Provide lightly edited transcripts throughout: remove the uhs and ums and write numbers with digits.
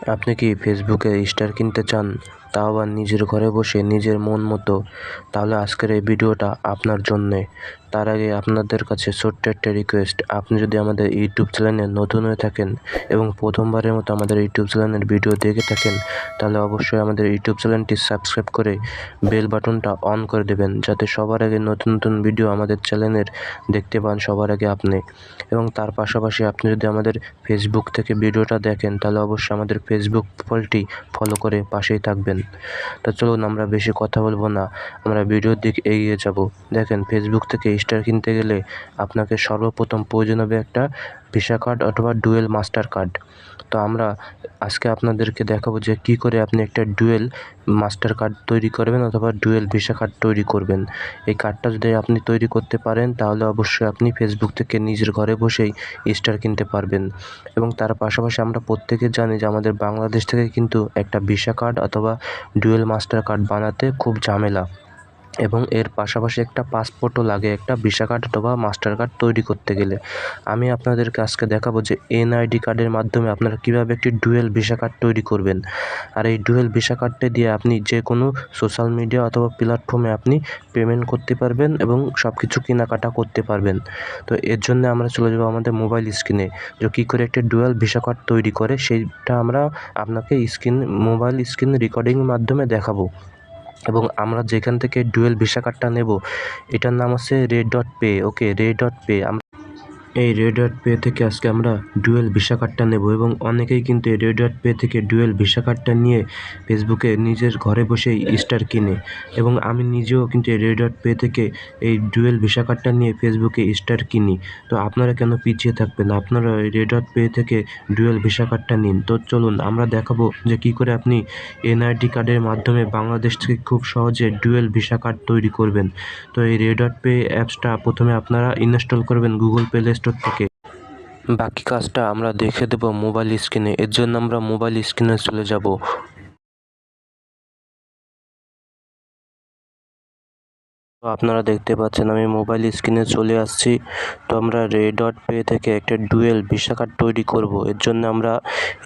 আপনি কি ফেসবুকে স্টার কিনতে চান, তাও আবার নিজের ঘরে বসে নিজের মন মতো? তাহলে আজকের এই ভিডিওটা আপনার জন্যে। তার আগে আপনাদের কাছে ছোট্ট একটা রিকোয়েস্ট, আপনি যদি আমাদের ইউটিউব চ্যানেলে নতুন হয়ে থাকেন এবং প্রথমবারের মতো আমাদের ইউটিউব চ্যানেলের ভিডিও দেখে থাকেন, তাহলে অবশ্যই আমাদের ইউটিউব চ্যানেলটি সাবস্ক্রাইব করে বেল বাটনটা অন করে দেবেন, যাতে সবার আগে নতুন নতুন ভিডিও আমাদের চ্যানেলের দেখতে পান সবার আগে আপনি। এবং তার পাশাপাশি আপনি যদি আমাদের ফেসবুক থেকে ভিডিওটা দেখেন, তাহলে অবশ্যই আমাদের ফেসবুক পেজটি ফলো করে পাশেই থাকবেন। তো চলুন আমরা বেশি কথা বলবো না, আমরা ভিডিওর দিকে এগিয়ে যাব। দেখেন, ফেসবুক থেকে স্টার কিনতে গেলে আপনাকে সর্বপ্রথম প্রয়োজন হবে একটা ভিসা কার্ড অথবা ডুয়েল মাস্টার কার্ড। তো আমরা আজকে আপনাদেরকে দেখাবো যে কী করে আপনি একটা ডুয়েল মাস্টার কার্ড তৈরি করবেন অথবা ডুয়েল ভিসা কার্ড তৈরি করবেন। এই কার্ডটা যদি আপনি তৈরি করতে পারেন, তাহলে অবশ্যই আপনি ফেসবুক থেকে নিজের ঘরে বসেই স্টার কিনতে পারবেন। এবং তার পাশাপাশি আমরা প্রত্যেকে জানি যে আমাদের বাংলাদেশ থেকে কিন্তু একটা ভিসা কার্ড অথবা ডুয়েল মাস্টার কার্ড বানাতে খুব ঝামেলা, এবং এর পাশাপাশি একটা পাসপোর্টও লাগে একটা ভিসা কার্ড অথবা মাস্টার কার্ড তৈরি করতে গেলে। আমি আপনাদেরকে আজকে দেখাবো যে এনআইডি কার্ডের মাধ্যমে আপনারা কীভাবে একটি ডুয়েল ভিসা কার্ড তৈরি করবেন। আর এই ডুয়েল ভিসা কার্ডটা দিয়ে আপনি যে কোনো সোশ্যাল মিডিয়া অথবা প্ল্যাটফর্মে আপনি পেমেন্ট করতে পারবেন এবং সব কিছু কেনাকাটা করতে পারবেন। তো এর জন্য আমরা চলে যাবো আমাদের মোবাইল স্ক্রিনে, যে কী করে একটা ডুয়েল ভিসা কার্ড তৈরি করে সেইটা আমরা আপনাকে মোবাইল স্ক্রিন রেকর্ডিংয়ের মাধ্যমে দেখাবো। এবং আমরা যেখান থেকে ডুয়েল ভিসা কার্ডটা নেব, এটার নাম হচ্ছে রেড ডট পে। ওকে, রেড ডট পে। এই রেড ডট পে থেকে আজকে আমরা ডুয়েল ভিসা কার্ডটা নেব, এবং অনেকেই কিন্তু এই রেড ডট পে থেকে ডুয়েল ভিসা কার্ডটা নিয়ে ফেসবুকে নিজের ঘরে বসেই স্টার কিনে। এবং আমি নিজেও কিন্তু এই রেড ডট পে থেকে এই ডুয়েল ভিসা কার্ডটা নিয়ে ফেসবুকে স্টার কিনি। তো আপনারা কেন পিছিয়ে থাকবেন? আপনারা এই রেড ডট পে থেকে ডুয়েল ভিসা কার্ডটা নিন। তো চলুন আমরা দেখাবো যে কী করে আপনি এনআইডি কার্ডের মাধ্যমে বাংলাদেশ থেকে খুব সহজে ডুয়েল ভিসা কার্ড তৈরি করবেন। তো এই রেড ডট পে অ্যাপসটা প্রথমে আপনারা ইনস্টল করবেন গুগল প্লে স্টোর থেকে। বাকি কাজটা আমরা দেখে দেব মোবাইল স্ক্রিনে। এর জন্য আমরা মোবাইল স্ক্রিনে চলে যাব। তো আপনারা দেখতে পাচ্ছেন আমি মোবাইল স্ক্রিনে চলে আসছি। তো আমরা রেড ডট পে থেকে একটা ডুয়েল ভিসা কার্ড তৈরি করব। এর জন্য আমরা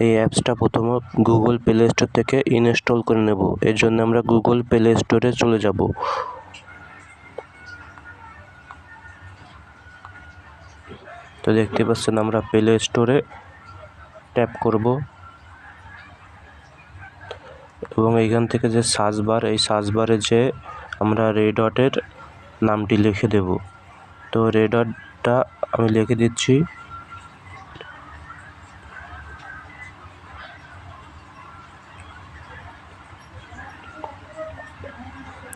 এই অ্যাপসটা প্রথমে গুগল প্লে স্টোর থেকে ইনস্টল করে নেব। এর জন্য আমরা গুগল প্লে স্টোরে চলে যাব। তো দেখতে পাচ্ছেন আমরা প্লে স্টোরে ট্যাপ করব, এবং এইখান থেকে যে সার্চ বার, এই সার্চ বারে যে আমরা রেড ডটের নামটি লিখে দেব। তো রেড ডটটা আমি লিখে দিচ্ছি।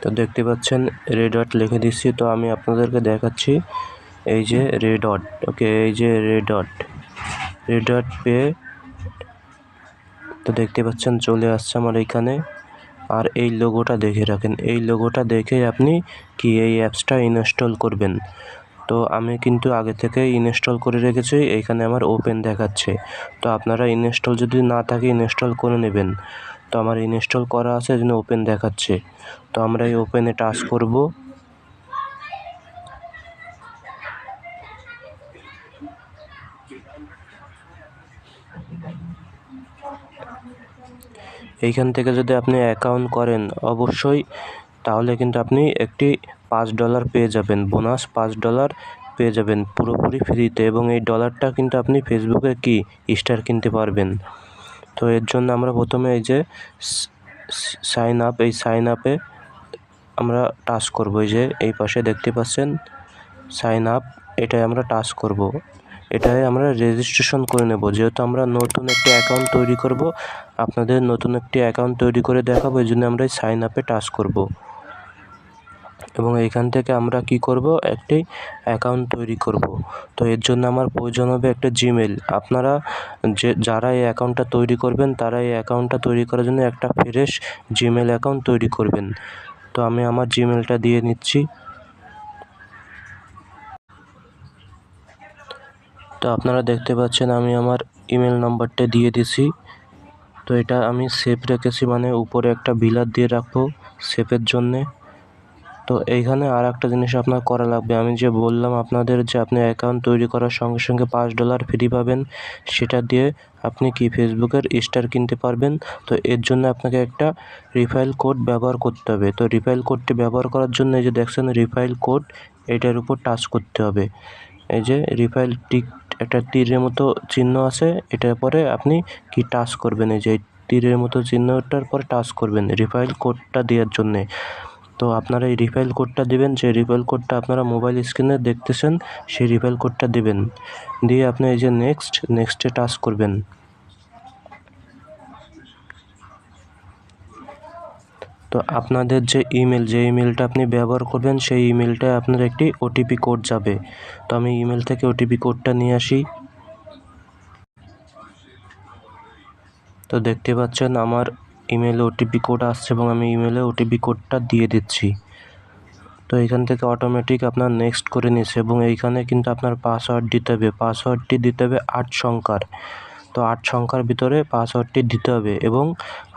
তো দেখতে পাচ্ছেন রেড ডট লিখে দিচ্ছি। তো আমি আপনাদেরকে দেখাচ্ছি এই যে রেড ডট। ওকে, এই যে রেড ডট পে। তো দেখতে পাচ্ছেন চলে আসছে আমার এইখানে। আর এই লোগোটা দেখে রাখেন, এই লোগোটা দেখে আপনি কি এই অ্যাপসটা ইনস্টল করবেন। তো আমি কিন্তু আগে থেকে ইনস্টল করে রেখেছি, এইখানে আমার ওপেন দেখাচ্ছে। তো আপনারা ইনস্টল যদি না থাকে ইনস্টল করে নেবেন। তো আমার ইনস্টল করা আছে, এই জন্য ওপেন দেখাচ্ছে। তো আমরা এই ওপেনে টাচ করব। এইখান থেকে যদি আপনি অ্যাকাউন্ট করেন অবশ্যই, তাহলে কিন্তু আপনি একটি $5 পেয়ে যাবেন, বোনাস $5 পেয়ে যাবেন পুরোপুরি ফ্রিতে। এবং এই ডলারটা কিন্তু আপনি ফেসবুকে স্টার কিনতে পারবেন। তো এর জন্য আমরা প্রথমে এই যে সাইন আপ, এই সাইন আপে আমরা টাচ করব। এই যে এই পাশে দেখতে পাচ্ছেন সাইন আপ, এটাই আমরা টাচ করব। এটাই আমরা রেজিস্ট্রেশন করে নেব, যেহেতু আমরা নতুন একটি অ্যাকাউন্ট তৈরি করব। আপনাদের নতুন একটি অ্যাকাউন্ট তৈরি করে দেখাবো, এই জন্য আমরা এই সাইন আপে টাচ করব। এবং এইখান থেকে আমরা কি করব, একটি অ্যাকাউন্ট তৈরি করব। তো এর জন্য আমার প্রয়োজন হবে একটা জিমেল। আপনারা যারা এই অ্যাকাউন্টটা তৈরি করবেন, তারা এই অ্যাকাউন্টটা তৈরি করার জন্য একটা ফ্রেশ জিমেল অ্যাকাউন্ট তৈরি করবেন। তো আমি আমার জিমেলটা দিয়ে নিচ্ছি। তো আপনারা দেখতে পাচ্ছেন আমি আমার ইমেল নাম্বারটা দিয়ে দিছি। তো এটা আমি সেভ রেখেছি, মানে উপরে একটা বিলার দিয়ে রাখবো সেভের জন্যে। তো এইখানে আর একটা জিনিস আপনার করা লাগবে, আমি যে বললাম আপনাদের যে আপনি অ্যাকাউন্ট তৈরি করার সঙ্গে সঙ্গে $5 ফ্রি পাবেন, সেটা দিয়ে আপনি কি ফেসবুকের স্টার কিনতে পারবেন। তো এর জন্য আপনাকে একটা রিফাইল কোড ব্যবহার করতে হবে। তো রিফাইল কোডটি ব্যবহার করার জন্য এই যে দেখছেন রিফাইল কোড, এটার উপর টাচ করতে হবে। এই যে রিফাইল টিক একটা তীরের মতো চিহ্ন আছে, এটার পরে আপনি কি টাচ করবেন, এই যে তীরের মতো চিহ্নটার পরে টাচ করবেন রিফাইল কোডটা দেওয়ার জন্যে। তো আপনারা এই রিফাইল কোডটা দেবেন, যে রিফাইল কোডটা আপনারা মোবাইল স্ক্রিনে দেখতেছেন, সেই রিফাইল কোডটা দেবেন। দিয়ে আপনি এই যে নেক্সটে টাচ করবেন। তো আপনাদের যে ইমেলটা আপনি ব্যবহার করবেন, সেই ইমেলটায় আপনার একটি ওটিপি কোড যাবে। তো আমি ইমেল থেকে ওটিপি কোডটা নিয়ে আসি। তো দেখতে পাচ্ছেন আমার ইমেলে ওটিপি কোড আসছে এবং আমি ইমেলে ওটিপি কোডটা দিয়ে দিচ্ছি। তো এখান থেকে অটোমেটিক আপনার নেক্সট করে নিচ্ছে এবং এইখানে কিন্তু আপনার পাসওয়ার্ড দিতে হবে। পাসওয়ার্ডটি দিতে হবে 8 সংখ্যার। তো 8 সংখ্যার ভিতরে পাসওয়ার্ডটি দিতে হবে এবং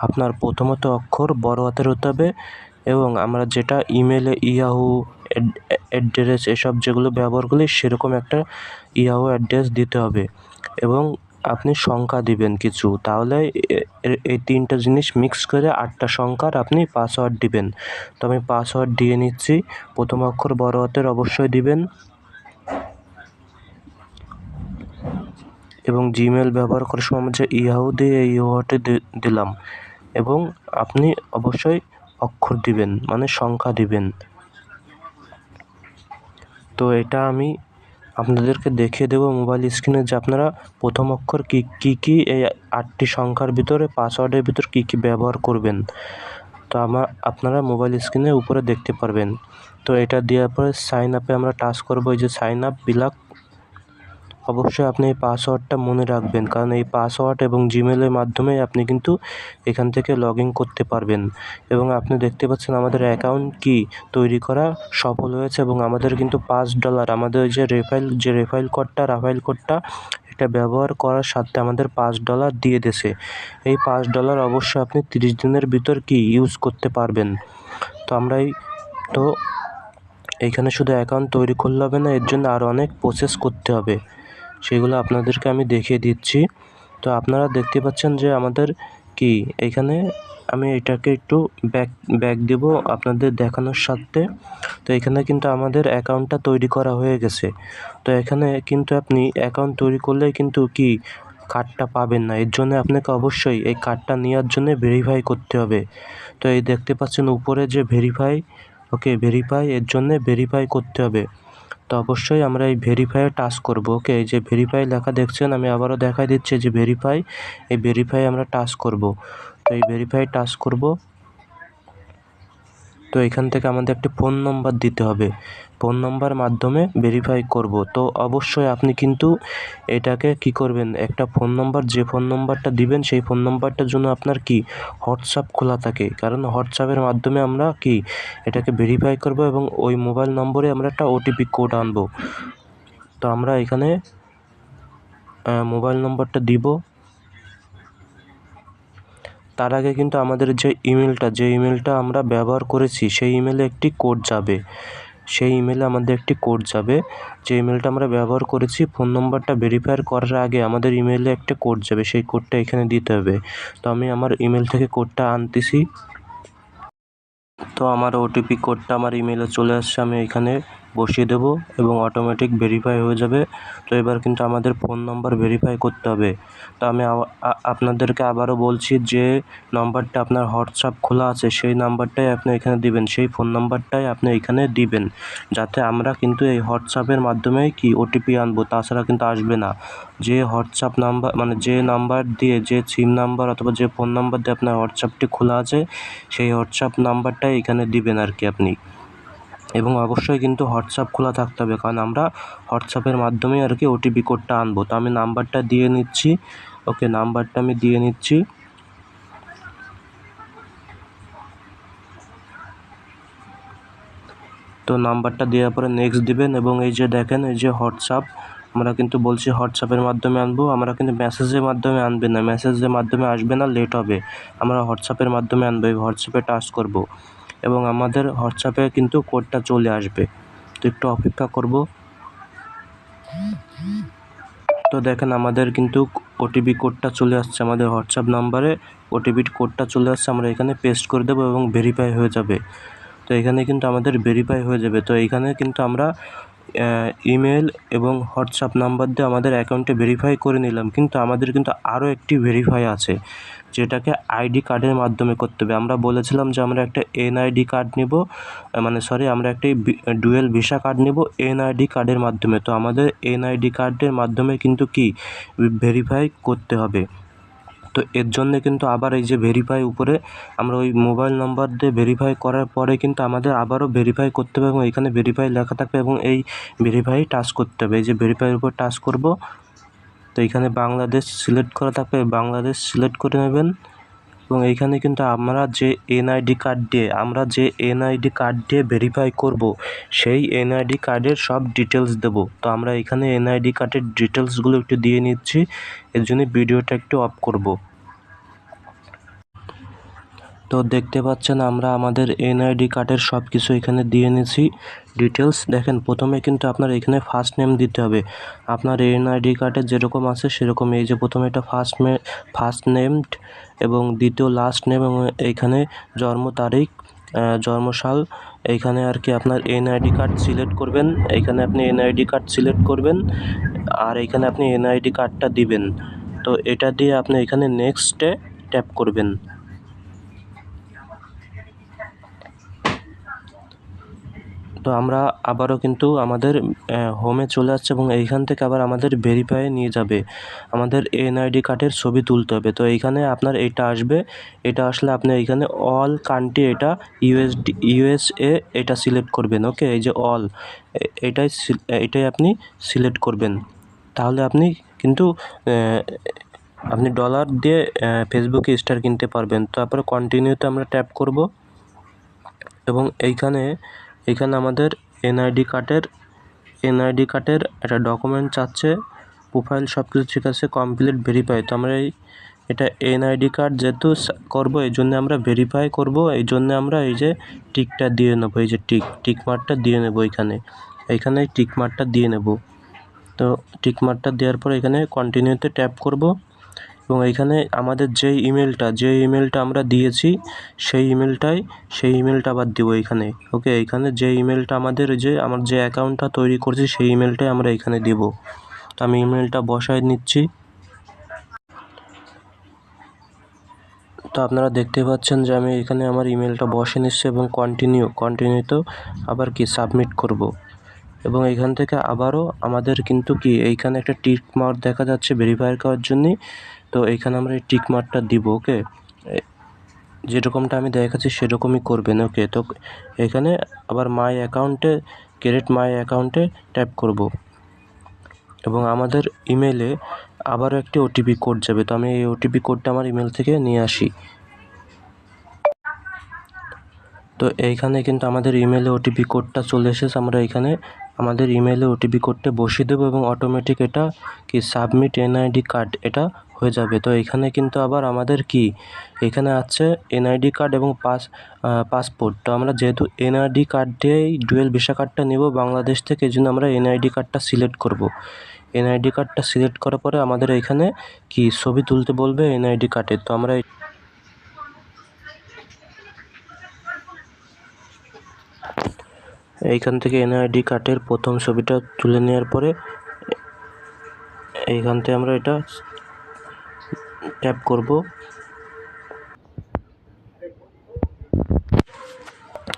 আপনার প্রথমত অক্ষর বড় হাতের হতে হবে এবং আমরা যেটা ইমেলে ইয়াহু অ্যাড্রেস এসব যেগুলো ব্যবহার করি সেরকম একটা ইয়াহু অ্যাড্রেস দিতে হবে এবং আপনি সংখ্যা দিবেন কিছু, তাহলে এই 3টা জিনিস মিক্স করে 8টা সংখ্যার আপনি পাসওয়ার্ড দিবেন। তো আমি পাসওয়ার্ড দিয়ে নিচ্ছি। প্রথম অক্ষর বড় হাতের অবশ্যই দিবেন এবং জিমেল ব্যবহার করার সময় যে ইয়াহু দিয়ে এই ইয়াহুতে দিলাম এবং আপনি অবশ্যই অক্ষর দিবেন, মানে সংখ্যা দিবেন। তো এটা আমি আপনাদেরকে দেখিয়ে দেবো মোবাইল স্ক্রিনে যে আপনারা প্রথম অক্ষর কী এই 8টি সংখ্যার ভিতরে পাসওয়ার্ডের ভিতর কী ব্যবহার করবেন। তো আপনারা মোবাইল স্ক্রিনে উপরে দেখতে পারবেন। তো এটা দেওয়ার পরে সাইন আপে আমরা টাচ করবো, এই যে সাইন আপ বিলাক। অবশ্যই আপনি এই পাসওয়ার্ডটা মনে রাখবেন, কারণ এই পাসওয়ার্ড এবং জিমেলের মাধ্যমে আপনি কিন্তু এখান থেকে লগ ইন করতে পারবেন। এবং আপনি দেখতে পাচ্ছেন আমাদের অ্যাকাউন্ট কি তৈরি করা সফল হয়েছে এবং আমাদের কিন্তু $5 আমাদের যে রেফাইল কোডটা এটা ব্যবহার করার সাথে আমাদের $5 দিয়ে দিয়েছে। এই $5 অবশ্যই আপনি 30 দিনের ভিতর কি ইউজ করতে পারবেন। তো তো এইখানে শুধু অ্যাকাউন্ট তৈরি করলে হবে না, এর জন্য আরও অনেক প্রসেস করতে হবে, সেগুলো আপনাদেরকে আমি দেখিয়ে দিচ্ছি। তো আপনারা দেখতে পাচ্ছেন যে আমাদের কি এইখানে আমি এটাকে একটু ব্যাক দেব আপনাদের দেখানোর সাথে। তো এখানে কিন্তু আমাদের অ্যাকাউন্টটা তৈরি করা হয়ে গেছে। তো এখানে কিন্তু আপনি অ্যাকাউন্ট তৈরি করলেই কিন্তু কি কার্ডটা পাবেন না, এর জন্য আপনাকে অবশ্যই এই কার্ডটা নেওয়ার জন্য ভেরিফাই করতে হবে। তো এই দেখতে পাচ্ছেন উপরে যে ভেরিফাই এর জন্যে ভেরিফাই করতে হবে। তো অবশ্যই আমরা এই ভেরিফাইয়ে টাচ করব। ওকে, এই যে ভেরিফাই লেখা দেখছেন, আমি আবারও দেখাই দিচ্ছি যে এই ভেরিফাই আমরা টাচ করব। তো এই ভেরিফাই টাচ করব। তো এখান থেকে আমাদের একটি ফোন নম্বর দিতে হবে, ফোন নম্বর মাধ্যমে ভেরিফাই করব। তো অবশ্যই আপনি কিন্তু এটাকে কি করবেন, একটা ফোন নম্বর, যে ফোন নম্বরটা দিবেন সেই ফোন নম্বরটার জন্য আপনার কি হোয়াটসঅ্যাপ খোলা থাকে, কারণ হোয়াটসঅ্যাপের মাধ্যমে আমরা কি এটাকে ভেরিফাই করব এবং ওই মোবাইল নম্বরে আমরা একটা ওটিপি কোড আনব। তো আমরা এখানে মোবাইল নম্বরটা দিব। তার আগে কিন্তু আমাদের যে ইমেলটা আমরা ব্যবহার করেছি সেই ইমেলে একটি কোড যাবে, যে ইমেলটা আমরা ব্যবহার করেছি। ফোন নম্বরটা ভেরিফাই করার আগে আমাদের ইমেলে একটা কোড যাবে, সেই কোডটা এখানে দিতে হবে। তো আমি আমার ইমেল থেকে কোডটা আনতেছি। তো আমার ওটিপি কোডটা আমার ইমেলে চলে আসছে, আমি এখানে বসিয়ে দেব এবং অটোমেটিক ভেরিফাই হয়ে যাবে। তো এবার কিন্তু আমাদের ফোন নাম্বার ভেরিফাই করতে হবে। তো আমি আপনাদেরকে আবারও বলছি, যে নাম্বারটা আপনার হোয়াটসঅ্যাপ খোলা আছে সেই নাম্বারটাই আপনি এখানে দিবেন, সেই ফোন নাম্বারটাই আপনি এখানে দিবেন, যাতে আমরা কিন্তু এই হোয়াটসঅ্যাপের মাধ্যমেই কি ওটিপি আনবো, তাছাড়া কিন্তু আসবে না। যে হোয়াটসঅ্যাপ নাম্বার, মানে যে নাম্বার দিয়ে, যে সিম নাম্বার অথবা যে ফোন নাম্বার দিয়ে আপনার হোয়াটসঅ্যাপটি খোলা আছে সেই হোয়াটসঅ্যাপ নাম্বারটাই এখানে দিবেন আর কি আপনি। এবং অবশ্যই কিন্তু হোয়াটসঅ্যাপ খোলা থাকতে হবে, কারণ আমরা হোয়াটসঅ্যাপের মাধ্যমেই আর কি ওটিপি কোডটা আনবো। তো আমি নাম্বারটা দিয়ে নিচ্ছি। ওকে, নাম্বারটা আমি দিয়ে নিচ্ছি। তো নাম্বারটা দেওয়ার পরে নেক্সট দিবেন এবং এই যে দেখেন, এই যে হোয়াটসঅ্যাপ, আমরা কিন্তু বলছি হোয়াটসঅ্যাপের মাধ্যমে আনবো, আমরা কিন্তু মেসেজের মাধ্যমে আনবে না, মেসেজের মাধ্যমে আসবে না, লেট হবে। আমরা হোয়াটসঅ্যাপের মাধ্যমে আনবো, এই হোয়াটসঅ্যাপে টাচ করব। এবং আমাদের হোয়াটসঅ্যাপে কিন্তু কোডটা চলে আসবে। তো একটু অপেক্ষা করব। তো দেখেন আমাদের কিন্তু ওটিপি কোডটা চলে আসছে, আমাদের হোয়াটসঅ্যাপ নাম্বারে ওটিপি কোডটা চলে আসছে। আমরা এখানে পেস্ট করে দেবো এবং ভেরিফাই হয়ে যাবে। তো এখানে কিন্তু আমাদের ভেরিফাই হয়ে যাবে। তো এইখানে কিন্তু আমরা ইমেল এবং হোয়াটসঅ্যাপ নাম্বার দিয়ে আমাদের অ্যাকাউন্টে ভেরিফাই করে নিলাম, কিন্তু আমাদের কিন্তু আরও একটি ভেরিফাই আছে, যেটাকে আইডি কার্ডের মাধ্যমে করতে হবে। আমরা বলেছিলাম যে আমরা একটা এনআইডি কার্ড নেব, আমরা একটা ডুয়েল ভিসা কার্ড নেব এনআইডি কার্ডের মাধ্যমে। তো আমাদের এনআইডি কার্ডের মাধ্যমে কিন্তু কি ভেরিফাই করতে হবে। তো এর জন্যে কিন্তু আবার এই যে ভেরিফাই উপরে আমরা ওই মোবাইল নাম্বার দিয়ে ভেরিফাই করার পরে কিন্তু আমাদের আবারও ভেরিফাই করতে হবে এবং এখানে ভেরিফাই লেখা থাকবে এবং এই ভেরিফাই টাচ করতে হবে। এই যে ভেরিফাইয়ের উপর টাচ করব, তো এইখানে বাংলাদেশ সিলেক্ট করা থাকবে, বাংলাদেশ সিলেক্ট করে নেবেন এবং এইখানে কিন্তু আমরা যে এনআইডি কার্ড দিয়ে ভেরিফাই করব, সেই এনআইডি কার্ডের সব ডিটেলস দেব। তো আমরা এখানে এনআইডি কার্ডের ডিটেলসগুলো একটু দিয়ে নিচ্ছি, এর জন্য ভিডিওটা একটু অফ করব। তো দেখতে পাচ্ছেন আমরা আমাদের এনআইডি কার্ডের সব কিছু এখানে দিয়ে নিয়েছি ডিটেলস। দেখেন প্রথমে কিন্তু আপনার এখানে ফার্স্ট নেম দিতে হবে, আপনার এনআইডি কার্ডে যেরকম আছে সেরকম। এই যে প্রথমে এটা ফার্স্ট নেমড এবং দ্বিতীয় লাস্ট নেম এবং এইখানে জন্ম তারিখ, জন্মসাল, এইখানে আর কি আপনার এনআইডি কার্ড সিলেক্ট করবেন, এইখানে আপনি এনআইডি কার্ড সিলেক্ট করবেন আর এইখানে আপনি এনআইডি কার্ডটা দিবেন। তো এটা দিয়ে আপনি এখানে নেক্সটে ট্যাপ করবেন। তো আমরা আবারও কিন্তু আমাদের হোমে চলে আসছে এবং এইখান থেকে আবার আমাদের ভেরিফাই নিয়ে যাবে, আমাদের এনআইডি কার্ডের ছবি তুলতে হবে। তো এইখানে আপনার এটা আসবে, এটা আসলে আপনি এইখানে অল কান্ট্রি, এটা ইউএসএ এটা সিলেক্ট করবেন। ওকে, এই যে অল, এটাই আপনি সিলেক্ট করবেন। তাহলে আপনি কিন্তু আপনি ডলার দিয়ে ফেসবুকে স্টার কিনতে পারবেন। তারপরে কন্টিনিউতে আমরা ট্যাপ করব এবং এইখানে আমাদের এনআইডি কার্ডের একটা ডকুমেন্ট চাচ্ছে, প্রোফাইল সব কিছু ঠিক আছে, কমপ্লিট ভেরিফাই। তো আমরা এটা এনআইডি কার্ড যেহেতু করবো এই জন্য আমরা ভেরিফাই করব, এই জন্য আমরা এই যে টিকটা দিয়ে নেবো, এই যে টিক মার্কটা দিয়ে নেবো, এইখানে টিক মার্কটা দিয়ে নেব। তো টিক মার্কটা দেওয়ার পর এখানে কন্টিনিউতে ট্যাপ করব এবং এইখানে আমাদের যে ইমেলটা আমরা দিয়েছি সেই ইমেলটা আবার দেব এইখানে। ওকে, এইখানে যে ইমেলটা আমার যে অ্যাকাউন্টটা তৈরি করছি সেই ইমেলটাই আমরা এখানে দেব। তো আমি ইমেলটা বসায় নিচ্ছি। তো আপনারা দেখতে পাচ্ছেন যে আমি এখানে আমার ইমেলটা বসে নিচ্ছি এবং কন্টিনিউতে আবার কি সাবমিট করব এবং এইখান থেকে আবারও আমাদের কিন্তু কি এইখানে একটা টিক মার্ক দেখা যাচ্ছে ভেরিফাই করার জন্য। তো এইখানে আমরা এই টিক মার্কটা দিব। ওকে, যেরকমটা আমি দেখাচ্ছি সেরকমই করবেন। ওকে, তো এখানে আবার ক্রিয়েট মাই অ্যাকাউন্টে ট্যাপ করব এবং আমাদের ইমেলে আবারও একটি ওটিপি কোড যাবে। তো আমি এই ওটিপি কোডটা আমার ইমেল থেকে নিয়ে আসি। তো এইখানে কিন্তু আমাদের ইমেলে ওটিপি কোডটা চলে এসেছে, আমরা এখানে আমাদের ইমেলে ওটিপি কোডটা বসিয়ে দেবো এবং অটোমেটিক এটা কি সাবমিট এনআইডি কার্ড এটা হয়ে যাবে। তো এখানে কিন্তু আবার আমাদের কি এখানে আছে এনআইডি কার্ড এবং পাসপোর্ট। তো আমরা যেহেতু এনআইডি কার্ড দিয়েই ডুয়েল ভিসা কার্ডটা নেব বাংলাদেশ থেকে, এই জন্য আমরা এনআইডি কার্ডটা সিলেক্ট করব। এনআইডি কার্ডটা সিলেক্ট করার পরে আমাদের এখানে কি ছবি তুলতে বলবে এনআইডি কার্ডের। তো আমরা এইখান থেকে এনআইডি কার্ডের প্রথম ছবিটা তুলে নেওয়ার পরে এইখান থেকে আমরা এটা ট্যাপ করব।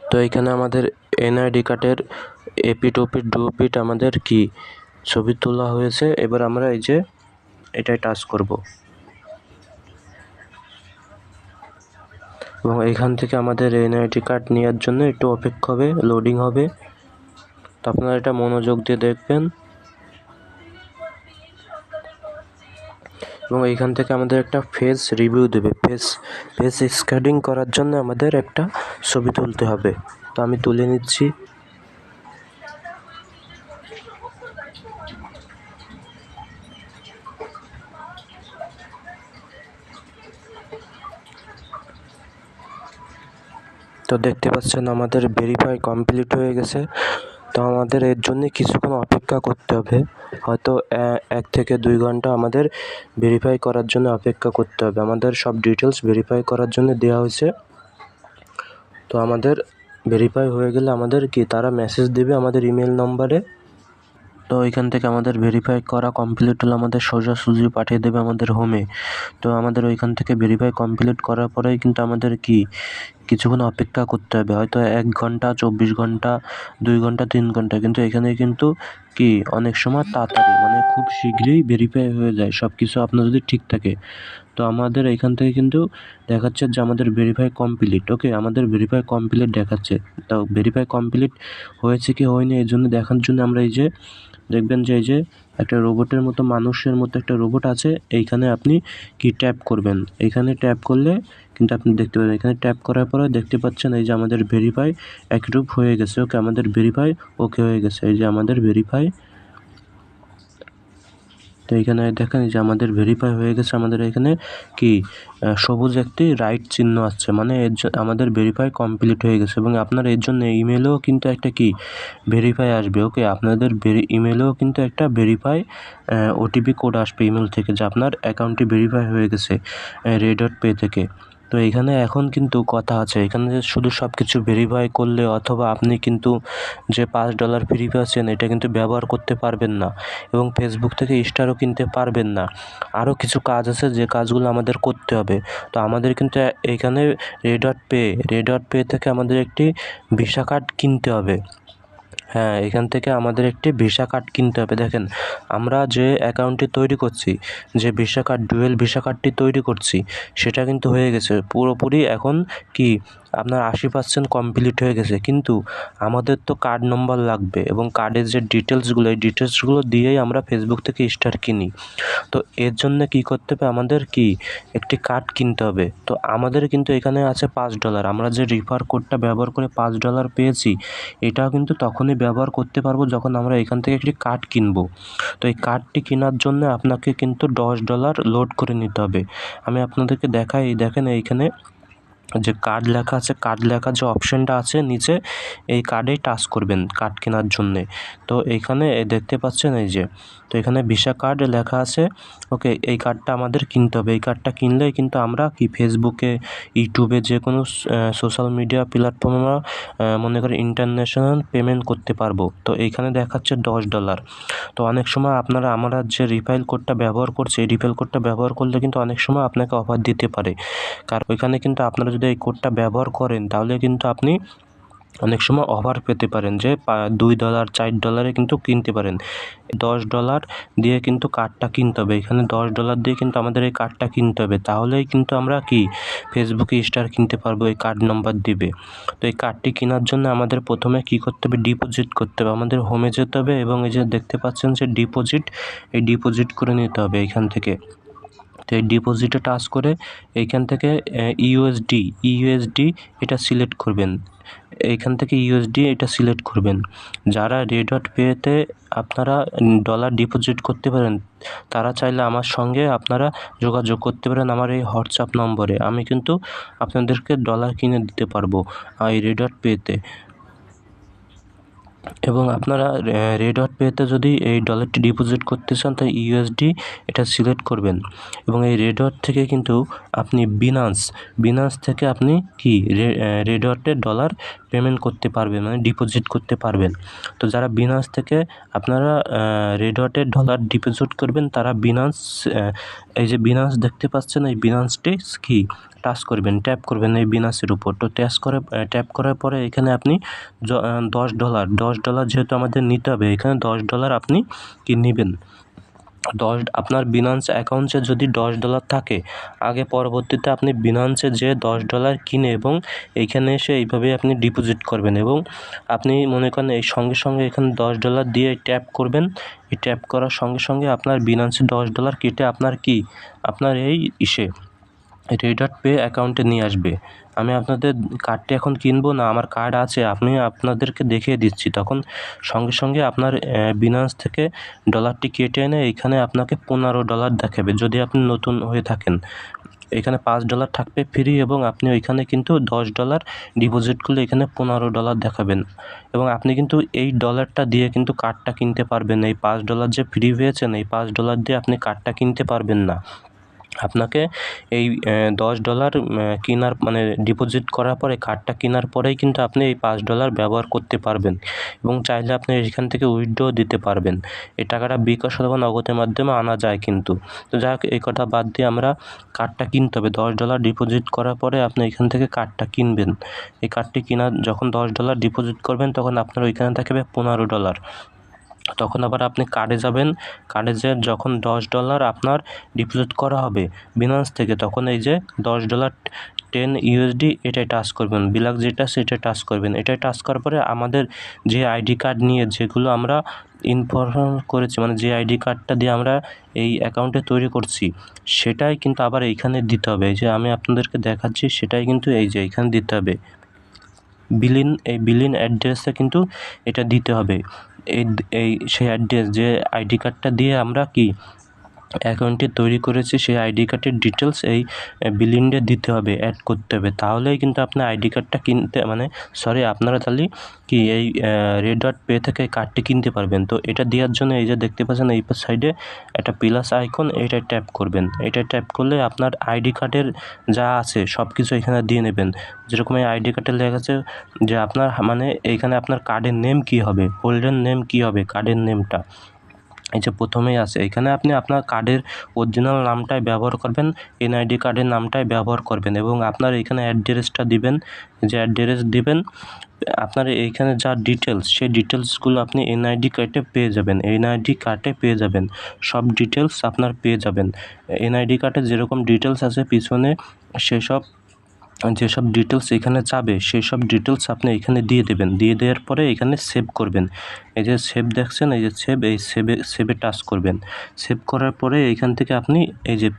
তো এইখানে আমাদের এনআইডি কার্ডের এপিট ওপিট ডুপিট আমাদের কি ছবি তোলা হয়েছে। এবার আমরা এই যে এটাই টাচ করব এবং এইখান থেকে আমাদের এনআইডি কার্ড নেওয়ার জন্য একটু অপেক্ষা হবে, লোডিং হবে। তো আপনারা এটা মনোযোগ দিয়ে দেখবেন এবং এইখান থেকে আমাদের একটা ফেস রিভিউ দেবে, ফেস স্ক্যানিং করার জন্য আমাদের একটা ছবি তুলতে হবে। তো আমি তুলে নিচ্ছি। তো তো দেখতে পাচ্ছেন আমাদের ভেরিফাই কমপ্লিট হয়ে গেছে। তো আমাদের এর জন্য কিছুক্ষণ অপেক্ষা করতে হবে, হয়তো 1 থেকে 2 ঘন্টা আমাদের ভেরিফাই করার জন্য অপেক্ষা করতে হবে। আমাদের সব ডিটেলস ভেরিফাই করার জন্য দেওয়া হয়েছে। তো আমাদের ভেরিফাই হয়ে গেলে আমাদের কি তারা মেসেজ দেবে আমাদের ইমেল নম্বরে। তো এখান থেকে আমাদের ভেরিফাই করা কমপ্লিট হলে আমাদের সোজাসুজি পাঠিয়ে দেবে আমাদের হোমে। তো আমাদের ওইখান থেকে ভেরিফাই কমপ্লিট করার পরেই কিন্তু আমাদের কি কিছুক্ষণ অপেক্ষা করতে হবে, হয়তো 1 ঘন্টা, 24 ঘন্টা, 2 ঘন্টা, 3 ঘন্টা। কিন্তু এখানে কিন্তু কি অনেক সময় তাড়াতাড়ি, মানে খুব শীঘ্রই ভেরিফাই হয়ে যায় সব কিছু আপনার যদি ঠিক থাকে। তো আমাদের এখান থেকে কিন্তু দেখাচ্ছে যে আমাদের ভেরিফাই কমপ্লিট। ওকে, আমাদের ভেরিফাই কমপ্লিট দেখাচ্ছে। তো ভেরিফাই কমপ্লিট হয়েছে কি হয়নি এই জন্য দেখার জন্য আমরা এই যে দেখবেন যে এই যে একটা রোবটের মতো, মানুষের মতো একটা রোবট আছে, এইখানে আপনি কি ট্যাপ করবেন। এইখানে ট্যাপ করলে কিন্তু আপনি দেখতে পাবেন, এখানে ট্যাপ করার পরে দেখতে পাচ্ছেন এই যে আমাদের ভেরিফাই অ্যাপ্রুভ হয়ে গেছে। ওকে, আমাদের ভেরিফাই ওকে হয়ে গেছে। এই যে আমাদের ভেরিফাই, তো এইখানে দেখেন যে আমাদের ভেরিফাই হয়ে গেছে। আমাদের এখানে কি সবুজ একটি রাইট চিহ্ন আসছে, মানে আমাদের ভেরিফাই কমপ্লিট হয়ে গেছে। এবং আপনার এর জন্য ইমেলেও কিন্তু একটা কি ভেরিফাই আসবে। ওকে, আপনাদের ইমেলেও কিন্তু একটা ভেরিফাই ওটিপি কোড আসবে ইমেল থেকে যে আপনার অ্যাকাউন্টটি ভেরিফাই হয়ে গেছে রে.পে থেকে। তো এখানে এখন কিন্তু কথা আছে, এখানে শুধু সব কিছু ভেরিফাই করলে অথবা আপনি কিন্তু যে $5 ফ্রি পাচ্ছেন এটা কিন্তু ব্যবহার করতে পারবেন না, এবং ফেসবুক থেকে স্টারও কিনতে পারবেন না। আরও কিছু কাজ আছে যে কাজগুলো আমাদের করতে হবে। তো আমাদের কিন্তু এইখানে রে.পে থেকে আমাদের একটি ভিসা কার্ড কিনতে হবে। হ্যাঁ, এখান থেকে আমাদের একটি ভিসা কার্ড কিনতে হবে। দেখেন, আমরা যে অ্যাকাউন্টটি তৈরি করছি, যে ভিসা কার্ড, ডুয়েল ভিসা কার্ডটি তৈরি করছি, সেটা কিন্তু হয়ে গেছে পুরোপুরি। এখন কি আপনার 80% কমপ্লিট হয়ে গেছে, কিন্তু আমাদের তো কার্ড নম্বর লাগবে এবং কার্ডের যে ডিটেলসগুলো, এই ডিটেলসগুলো দিয়েই আমরা ফেসবুক থেকে স্টার কিনি। তো এর জন্য কি করতে হবে, আমাদের কি একটি কার্ড কিনতে হবে। তো আমাদের কিন্তু এখানে আছে $5। আমরা যে রিফার কোডটা ব্যবহার করে $5 পেয়েছি, এটাও কিন্তু তখনই ব্যবহার করতে পারবো যখন আমরা এখান থেকে একটি কার্ড কিনবো। তো এই কার্ডটি কেনার জন্য আপনাকে কিন্তু $10 লোড করে নিতে হবে। আমি আপনাদেরকে দেখাই, দেখেন এইখানে যে কার্ড লেখা আছে, কার্ড লেখা যে অপশানটা আছে নিচে, এই কার্ডেই টাচ করবেন কার্ড কেনার জন্যে। তো এইখানে দেখতে পাচ্ছেন এই যে, তো এখানে ভিসা কার্ড লেখা আছে। ওকে, এই কার্ডটা আমাদের কিনতে হবে। এই কার্ডটা কিনলেই কিন্তু আমরা কি ফেসবুকে, ইউটিউবে, যে কোনো সোশ্যাল মিডিয়া প্ল্যাটফর্মে আমরা মনে করি ইন্টারন্যাশনাল পেমেন্ট করতে পারবো। তো এইখানে দেখাচ্ছে $10। তো অনেক সময় আমরা যে রিফাইল কোডটা ব্যবহার করছি, এই রিফাইল কোডটা ব্যবহার করলে কিন্তু অনেক সময় আপনাকে অফার দিতে পারে। কারণ ওইখানে কিন্তু আপনারা যদি এই কোডটা ব্যবহার করেন তাহলে কিন্তু আপনি অনেক সময় অফার পেতে পারেন, যে $2, $4 কিন্তু কিনতে পারেন। $10 দিয়ে কিন্তু কার্ডটা কিনতে হবে। এখানে $10 দিয়ে কিন্তু আমাদের এই কার্ডটা কিনতে হবে, তাহলেই কিন্তু আমরা কি ফেসবুকে স্টার কিনতে পারবো, এই কার্ড নাম্বার দিবে। তো এই কার্ডটি কেনার জন্য আমাদের প্রথমে কি করতে হবে, ডিপোজিট করতে হবে। আমাদের হোমে যেতে হবে এবং এই যে দেখতে পাচ্ছেন যে ডিপোজিট, এই ডিপোজিট করে নিতে হবে এইখান থেকে। তো এই ডিপোজিটে টাচ করে এইখান থেকে ইউএসডি এটা সিলেক্ট করবেন। এইখান থেকে ইউএসডি এটা সিলেক্ট করবেন। যারা রে.পেতে আপনারা ডলার ডিপোজিট করতে পারেন, তারা চাইলে আমার সঙ্গে আপনারা যোগাযোগ করতে পারেন আমার এই হোয়াটসঅ্যাপ নম্বরে। আমি কিন্তু আপনাদেরকে ডলার কিনে দিতে পারবো এই রে.পেতে। এবং আপনারা রে.পেতে যদি এই ডলারটি ডিপোজিট করতে চান তাই ইউএসডি এটা সিলেক্ট করবেন। এবং এই রে.ডট থেকে কিন্তু আপনি বিনান্স থেকে আপনি কি রে.ডটে ডলার পেমেন্ট করতে পারবেন, মানে ডিপোজিট করতে পারবেন। তো যারা বিনান্স থেকে আপনারা রে.ডটে ডলার ডিপোজিট করবেন, তারা বিনান্স, এই যে বিনান্স দেখতে পাচ্ছেন, এই বিনান্সটি কি টাচ করবেন, ট্যাপ করবেন এই বিনান্সের উপর। তো ট্যাপ করার পরে এখানে আপনি $10 যেহেতু আমাদের নিতে হবে, এখানে $10 আপনি কি নেবেন। আপনার বিনান্স অ্যাকাউন্টে যদি $10 থাকে, আগে পরবর্তীতে আপনি বিনান্সে যে $10 কিনে এবং এইখানে এসে এইভাবে আপনি ডিপোজিট করবেন। এবং আপনি মনে করেন এই সঙ্গে সঙ্গে এখানে $10 দিয়ে ট্যাপ করবেন। এই ট্যাপ করার সঙ্গে সঙ্গে আপনার বিনান্সে $10 কেটে আপনার এই রে.পে অ্যাকাউন্টে নিয়ে আসবে। আমি আপনাদের কার্ডটি এখন কিনবো না, আমার কার্ড আছে, আমি আপনাদেরকে দেখিয়ে দিচ্ছি। তখন সঙ্গে সঙ্গে আপনার বিনান্স থেকে ডলারটি কেটে এনে এইখানে আপনাকে $15 দেখাবে যদি আপনি নতুন হয়ে থাকেন। এখানে $5 থাকবে ফ্রি, এবং আপনি ওইখানে কিন্তু $10 ডিপোজিট করলে এখানে $15 দেখাবেন, এবং আপনি কিন্তু এই ডলারটা দিয়ে কিন্তু কার্ডটা কিনতে পারবেন। এই $5 যে ফ্রি পেয়েছেন, এই $5 দিয়ে আপনি কার্ডটা কিনতে পারবেন না। আপনাকে এই $10 কেনার মানে ডিপোজিট করার পরে কার্ডটা কেনার পরেই কিন্তু আপনি এই $5 ব্যবহার করতে পারবেন, এবং চাইলে আপনি এখান থেকে উইথড্র দিতে পারবেন। এই টাকাটা বিকাশ অথবা নগদের মাধ্যমে আনা যায় কিন্তু। তো যাই হোক, এই কথা বাদ দিয়ে আমরা কার্ডটা কিনতে হবে। $10 ডিপোজিট করার পরে আপনি এখান থেকে কার্ডটা কিনবেন। এই কার্ডটি যখন $10 ডিপোজিট করবেন তখন আপনার ওইখানে থাকবে $15। তখন আবার আপনি কার্ডে যাবেন, কার্ডে যেয়ে যখন $10 আপনার ডিপোজিট করা হবে বিনান্স থেকে, তখন এই যে $10 10 USD এটাই টাচ করবেন, বিলাক যেটা সেটা টাচ করবেন। এটাই টাচ করার পরে আমাদের যে আইডি কার্ড নিয়ে যেগুলো আমরা ইনফরমেশন করেছি, মানে যে আইডি কার্ডটা দিয়ে আমরা এই অ্যাকাউন্টে তৈরি করছি, সেটাই কিন্তু আবার এইখানে দিতে হবে। এই যে আমি আপনাদেরকে দেখাচ্ছি, সেটাই কিন্তু এই যে এইখানে দিতে হবে। এই বিলিন অ্যাড্রেসে কিন্তু এটা দিতে হবে। এই সেই অ্যাড্রেস, যে আইডি কার্ডটা দিয়ে আমরা কি অ্যাকাউন্টটি তৈরি করেছি, সেই আইডি কার্ডের ডিটেলস এই বিলিংয়ে দিতে হবে, অ্যাড করতে হবে। তাহলেই কিন্তু আপনার আইডি কার্ডটা কিনতে আপনারা তাহলে কি এই রেড ডট পে থেকে কার্ডটি কিনতে পারবেন। তো এটা দেওয়ার জন্য এই যে দেখতে পাচ্ছেন এই সাইডে একটা প্লাস আইকন, এটা ট্যাপ করবেন। এটা ট্যাপ করলে আপনার আইডি কার্ডের যা আছে সব কিছু এখানে দিয়ে নেবেন। যেরকম এই আইডি কার্ডে লেখা আছে যে আপনার এইখানে আপনার কার্ডের নেম কী হবে, হোল্ডার নেম কী হবে, কার্ডের নেমটা এই যে প্রথমেই আছে। এখানে আপনি আপনার কার্ডের অরিজিনাল নামটাই ব্যবহার করবেন, এনআইডি কার্ডের নামটাই ব্যবহার করবেন, এবং আপনার এখানে অ্যাড্রেসটা দিবেন। যে অ্যাড্রেস দিবেন, আপনার এইখানে যা ডিটেলস, সেই ডিটেলসগুলো আপনি এনআইডি কার্ডে পেয়ে যাবেন। এনআইডি কার্ডে পেয়ে যাবেন সব ডিটেলস, আপনার পেয়ে যাবেন। এনআইডি কার্ডে যেরকম ডিটেলস আছে পিছনে, যেসব ডিটেলস এখানে যাবে সেই সব ডিটেলস আপনি এখানে দিয়ে দেবেন। দিয়ে দেওয়ার পরে এখানে সেভ করবেন। এই যে সেভ দেখছেন, এই যে সেভে টাচ করবেন। সেভ করার পরে এইখান থেকে আপনি এই যে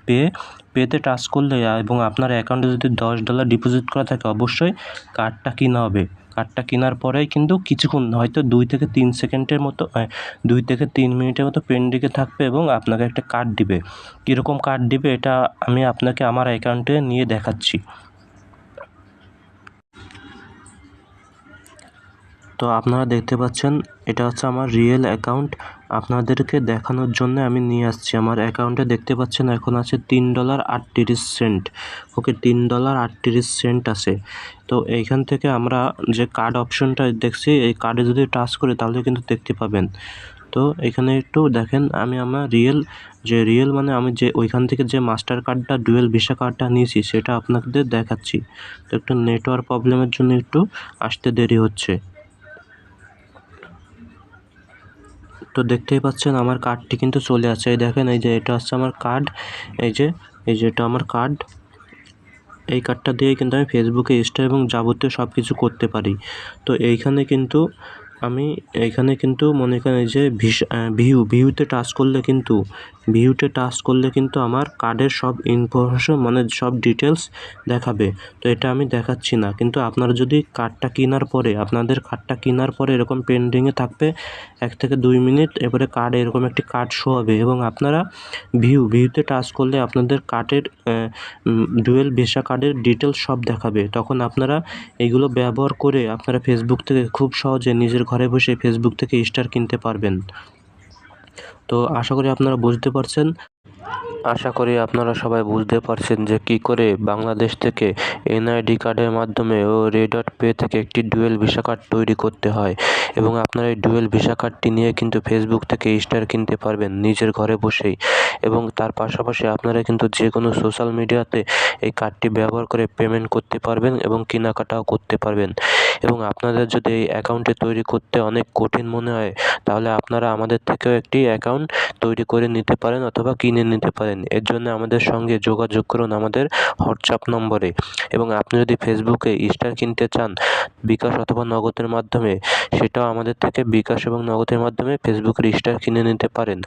পেতে টাচ করলে, এবং আপনার অ্যাকাউন্টে যদি $10 ডিপোজিট করা থাকে, অবশ্যই কার্ডটা কিনা হবে। কার্ডটা কেনার পরেই কিন্তু কিছুক্ষণ, হয়তো 2 থেকে 3 সেকেন্ডের মতো 2 থেকে 3 মিনিটের মতো পেন্ডিংয়ে থাকবে, এবং আপনাকে একটা কার্ড দিবে। কীরকম কার্ড দিবে এটা আমি আপনাকে আমার অ্যাকাউন্টে নিয়ে দেখাচ্ছি। তো আপনারা দেখতে পাচ্ছেন, এটা হচ্ছে আমার রিয়েল অ্যাকাউন্ট। আপনাদেরকে দেখানোর জন্য আমি নিয়ে আসছি। আমার অ্যাকাউন্টে দেখতে পাচ্ছেন এখন আছে $3.38। ওকে, $3.38 আছে। তো এইখান থেকে আমরা যে কার্ড অপশনটা দেখছি, এই কার্ডে যদি টাচ করি তাহলে কিন্তু দেখতে পাবেন। তো এখানে একটু দেখেন, আমি আমার রিয়েল মানে আমি যে ওইখান থেকে যে মাস্টার কার্ডটা, ডুয়েল ভিসা কার্ডটা নিয়েছি, সেটা আপনাদের দেখাচ্ছি। তো একটু নেটওয়ার্ক প্রবলেমের জন্য একটু আসতে দেরি হচ্ছে। তো দেখতেই পাচ্ছেন আমার কার্ডটি কিন্তু চলে আসছে। এই দেখেন, এই যে এটা হচ্ছে আমার কার্ড, এই যে এটা আমার কার্ড। এই কার্ডটা দিয়ে কিন্তু আমি ফেসবুকে ইনস্টা এবং যাবতীয় সব কিছু করতে পারি। তো এইখানে কিন্তু মনে করেন এই যে ভিউতে টাচ করলে কিন্তু আমার কার্ডের সব ইনফরমেশন, মানে সব ডিটেলস দেখাবে। তো এটা আমি দেখাচ্ছি না, কিন্তু আপনারা যদি আপনাদের কার্ডটা কেনার পরে এরকম পেন্ডিংয়ে থাকবে 1 থেকে 2 মিনিট, এবারে এরকম একটি কার্ড শো হবে, এবং আপনারা ভিউতে টাচ করলে আপনাদের কার্ডের ডুয়েল ভিসা কার্ডের ডিটেলস সব দেখাবে। তখন আপনারা এইগুলো ব্যবহার করে আপনারা ফেসবুক থেকে খুব সহজে নিজের ঘরে বসে ফেসবুক থেকে স্টার কিনতে পারবেন। তো আশা করি আপনারা সবাই বুঝতে পারছেন যে কী করে বাংলাদেশ থেকে এনআইডি কার্ডের মাধ্যমে ও রেড ডট পে থেকে একটি ডুয়েল ভিসা কার্ড তৈরি করতে হয়, এবং আপনারা এই ডুয়েল ভিসা কার্ডটি নিয়ে কিন্তু ফেসবুক থেকে স্টার কিনতে পারবেন নিজের ঘরে বসেই। এবং তার পাশাপাশি আপনারা কিন্তু যে কোনো সোশ্যাল মিডিয়াতে এই কার্ডটি ব্যবহার করে পেমেন্ট করতে পারবেন এবং কেনাকাটাও করতে পারবেন। এবং আপনাদের যদি এই অ্যাকাউন্টটি তৈরি করতে অনেক কঠিন মনে হয়, তাহলে আপনারা আমাদের থেকেও একটি অ্যাকাউন্ট তৈরি করে নিতে পারেন অথবা কিনে নিতে পারেন। এর জন্য আমাদের সঙ্গে যোগাযোগ করুন আমাদের হোয়াটসঅ্যাপ নম্বরে। এবং আপনি যদি ফেসবুকে স্টার কিনতে চান বিকাশ অথবা নগদের মাধ্যমে, সেটাও আমাদের থেকে বিকাশ এবং নগদের মাধ্যমে ফেসবুকের স্টার কিনে নিতে পারেন।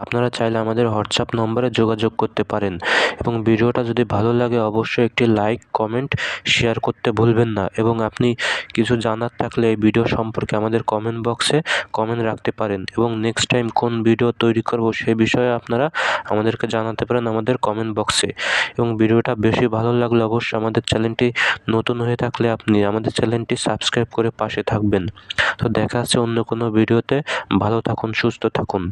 আপনারা চাইলে আমাদের হোয়াটসঅ্যাপ নম্বরে যোগাযোগ করতে পারেন। এবং ভিডিওটা যদি ভালো লাগে অবশ্যই একটি লাইক, কমেন্ট, শেয়ার করতে ভুলবেন না। এবং আপনি কিছু জানার থাকলে এই ভিডিও সম্পর্কে আমাদের কমেন্ট বক্সে কমেন্ট রাখতে পারেন এবং নেক্সট টাইম কোন ভিডিও তৈরি করব সেই বিষয়ে আপনারা আমাদেরকে জানাতে পারেন আমাদের কমেন্ট বক্সে। এবং ভিডিওটা বেশি ভালো লাগলে অবশ্যই আমাদের চ্যানেলটি নতুন হয়ে থাকলে আপনি আমাদের চ্যানেলটি সাবস্ক্রাইব করে পাশে থাকবেন। তো দেখা হচ্ছে অন্য কোনো ভিডিওতে। ভালো থাকুন, সুস্থ থাকুন।